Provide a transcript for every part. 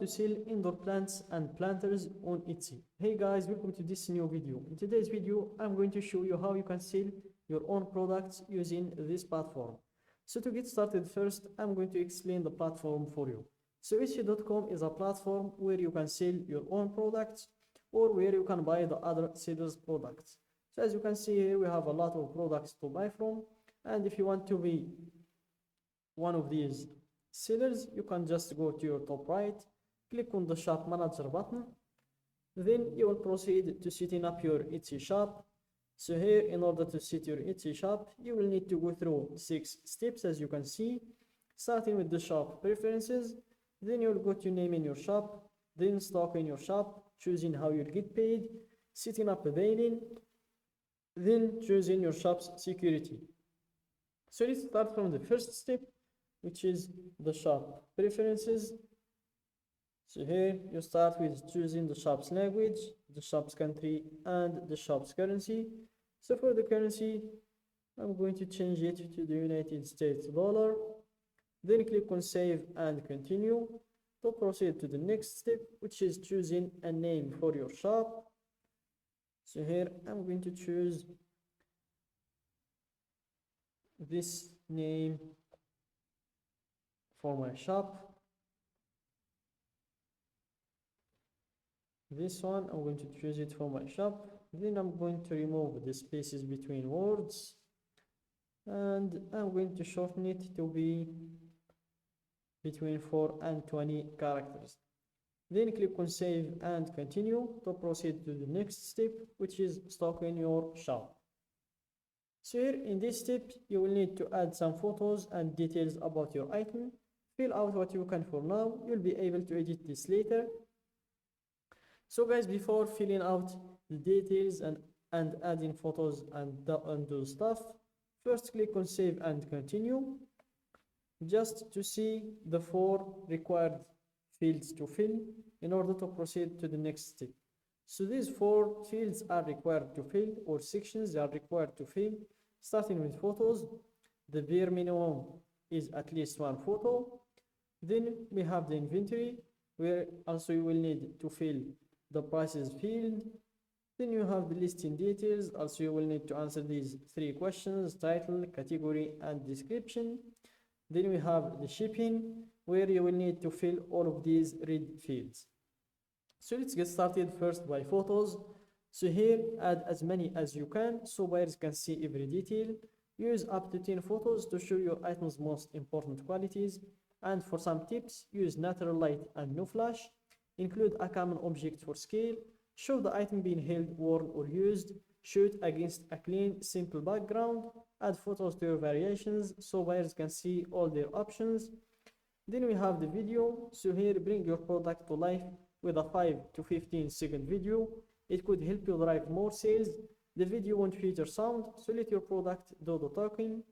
To sell indoor plants and planters on Etsy. Hey guys, welcome to this new video. In today's video, I'm going to show you how you can sell your own products using this platform. So to get started first, I'm going to explain the platform for you. So Etsy.com is a platform where you can sell your own products or where you can buy the other sellers' products. So as you can see here, we have a lot of products to buy from, and if you want to be one of these sellers, you can just go to your top right, click on the shop manager button, then you will proceed to setting up your Etsy shop. So here, in order to set your Etsy shop, you will need to go through 6 steps, as you can see, starting with the shop preferences. Then you'll go to naming your shop, then stocking your shop, choosing how you'll get paid, setting up a billing, then choosing your shop's security. So let's start from the first step, which is the shop preferences. So here you start with choosing the shop's language, the shop's country, and the shop's currency. So for the currency, I'm going to change it to the United States dollar. Then click on save and continue to proceed to the next step, which is choosing a name for your shop. So here I'm going to choose this name for my shop. This one, I'm going to choose it for my shop. Then I'm going to remove the spaces between words, and I'm going to shorten it to be between 4 and 20 characters. Then click on save and continue to proceed to the next step, which is stocking your shop. So here in this step, you will need to add some photos and details about your item. Fill out what you can for now. You'll be able to edit this later. So guys, before filling out the details and adding photos and those stuff, first click on save and continue, just to see the 4 required fields to fill in order to proceed to the next step. So these 4 fields are required to fill, or sections are required to fill, starting with photos. The bare minimum is at least 1 photo. Then we have the inventory, where also you will need to fill the prices field. Then you have the listing details. Also you will need to answer these 3 questions: title, category, and description. Then we have the shipping, where you will need to fill all of these red fields. So let's get started first by photos. So here, add as many as you can so buyers can see every detail. Use up to 10 photos to show your item's most important qualities. And for some tips, use natural light and no flash. Include a common object for scale. Show the item being held, worn, or used. Shoot against a clean, simple background. Add photos to your variations so buyers can see all their options. Then we have the video. So here, bring your product to life with a 5 to 15 second video. It could help you drive more sales. The video won't feature sound, so let your product do the talking.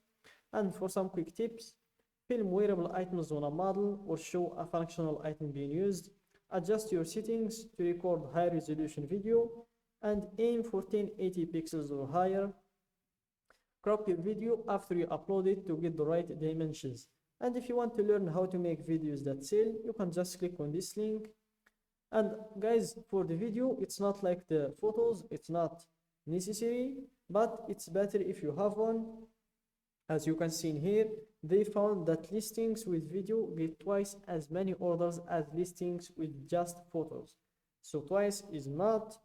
And for some quick tips, film wearable items on a model or show a functional item being used. Adjust your settings to record high resolution video and aim for 1080 pixels or higher. Crop your video after you upload it to get the right dimensions. And if you want to learn how to make videos that sell, you can just click on this link. And guys, for the video, it's not like the photos, it's not necessary, but it's better if you have one. As you can see in here, they found that listings with video get twice as many orders as listings with just photos. So twice is not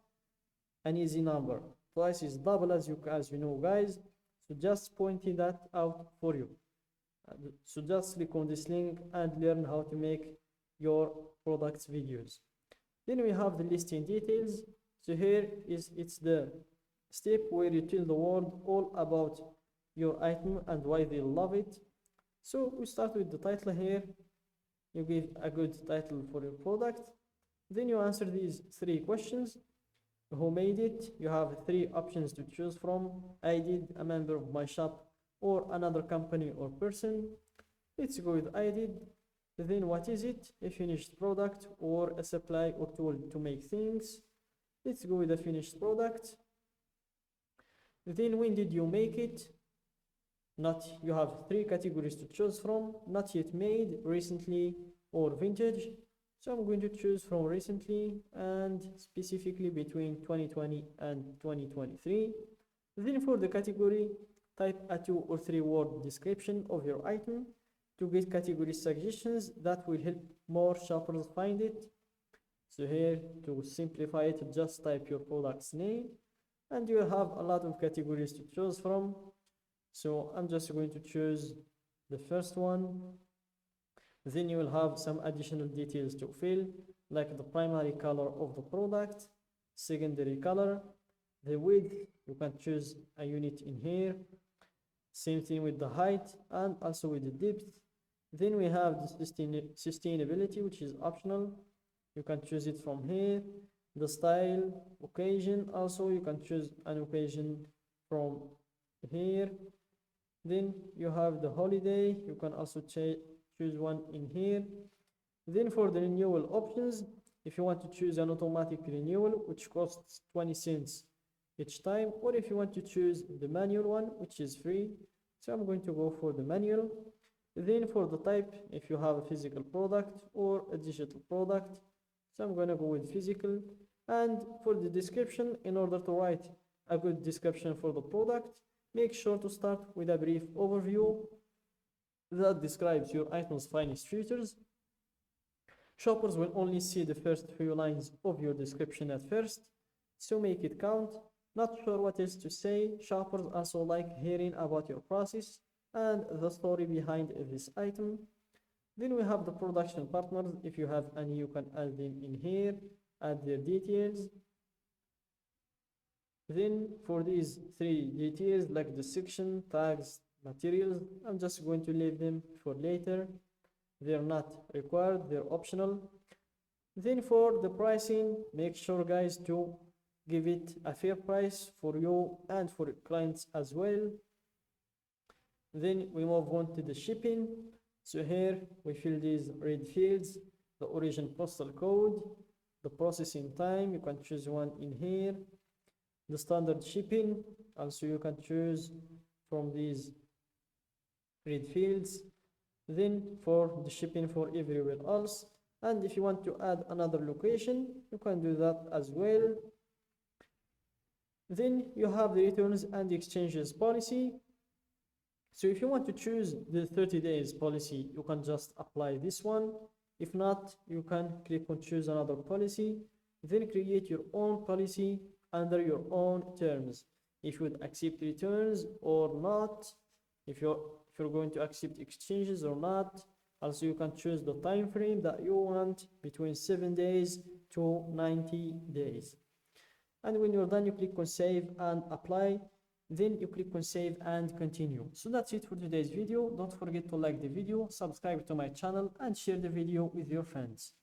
an easy number. Twice is double, as you know, guys. So just pointing that out for you. So just click on this link and learn how to make your products videos. Then we have the listing details. So here it's the step where you tell the world all about your item and why they love it. So we start with the title here. You give a good title for your product. Then you answer these 3 questions. Who made it? You have 3 options to choose from. I did, a member of my shop, or another company or person. Let's go with I did. Then what is it? A finished product or a supply or tool to make things. Let's go with a finished product. Then when did you make it? Not, you have 3 categories to choose from: not yet made, recently, or vintage. So I'm going to choose from recently and specifically between 2020 and 2023. Then for the category, type a 2 or 3 word description of your item to get category suggestions that will help more shoppers find it. So here, to simplify it, just type your product's name and you will have a lot of categories to choose from. So I'm just going to choose the first one. Then you will have some additional details to fill, like the primary color of the product, secondary color, the width, you can choose a unit in here, same thing with the height and also with the depth. Then we have the sustainability, which is optional, you can choose it from here. The style, occasion, also you can choose an occasion from here. Then you have the holiday, you can also choose one in here. Then for the renewal options, if you want to choose an automatic renewal, which costs 20 cents each time, or if you want to choose the manual one, which is free. So I'm going to go for the manual. Then for the type, if you have a physical product or a digital product, so I'm going to go with physical. And for the description, in order to write a good description for the product, make sure to start with a brief overview that describes your item's finest features. Shoppers will only see the first few lines of your description at first, so make it count. Not sure what else to say, shoppers also like hearing about your process and the story behind this item. Then we have the production partners. If you have any, you can add them in here, add their details. Then for these 3 details like the section, tags, materials, I'm just going to leave them for later. They're not required, they're optional. Then for the pricing, make sure guys to give it a fair price for you and for clients as well. Then we move on to the shipping. So here we fill these red fields, the origin postal code, the processing time, you can choose one in here, the standard shipping, also you can choose from these red fields. Then for the shipping for everywhere else, and if you want to add another location, you can do that as well. Then you have the returns and exchanges policy. So if you want to choose the 30 days policy, you can just apply this one. If not, you can click on choose another policy, then create your own policy under your own terms. If you would accept returns or not, if you're going to accept exchanges or not. Also, you can choose the time frame that you want between 7 days to 90 days. And when you're done, you click on save and apply. Then you click on save and continue. So that's it for today's video. Don't forget to like the video, subscribe to my channel and share the video with your friends.